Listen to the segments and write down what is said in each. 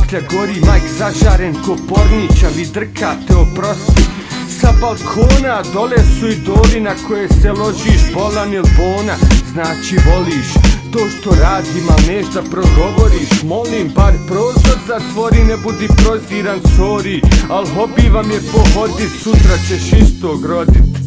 baklja gori, majk zažaren ko pornića, vi drkate oprosti. Sa balkona dole su idoli na koje se ložiš, bolan il bona, znači voliš to što radim, al neš da progovoriš. Molim, bar prozor zatvori, ne budi proziran, sorry, al hobi vam je pohodit, sutra ćeš istog rodit.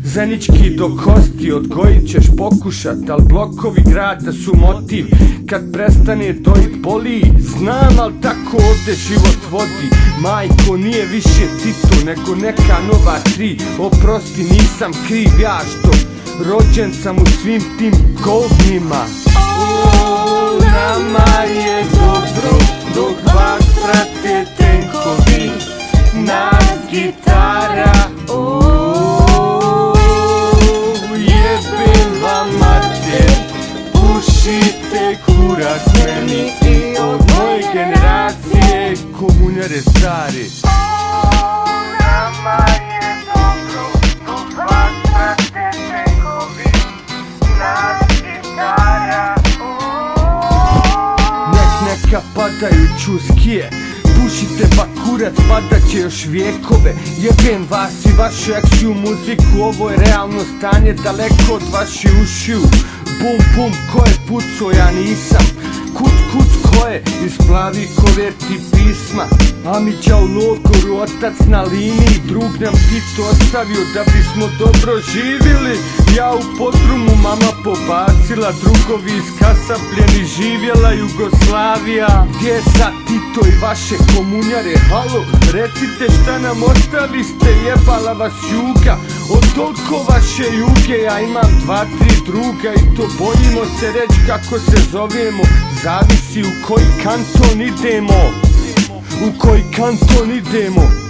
Zenički do kosti odgojit ćeš pokušat, al blokovi grada su motiv. Kad prestane dojit boli, znam, al tako ovde život vodi. Majko, nije više Tito nego neka nova 3. Oprosti, nisam kriv ja što rođen sam u svim tim govnima. Nama je dobro dok vas prate tenkovi, nas gitara. Jebem vam mater, pušite kurac meni i od moje generacije komunjare stari. Nama je dobro dok vas prate tenkovi, nas gitara. Neka padaju čuskije, pušite bakurac, padat će još vijekove. Jebem vas i vašu akciju muziku, ovo je realno stanje daleko od vaših ušiju. Bum bum, ko je pucao, ja nisam. Kuc kuc, ko je isplavi koverti pisma. Amića u logoru, otac na liniji, drug nam Tito ostavio da bismo dobro živjeli. Ja u podrumu, mama pobacila, drugovi iskasapljeni, živjela Jugoslavija. Gdje je sad Tito i vaše komunjare, halo, recite šta nam ostaviste, jebala vas juga. Od toliko vaše juge ja imam 2-3 druga i to bojimo se reći kako se zovemo. Zavisi u koji kanton idemo, u koji kanton idemo.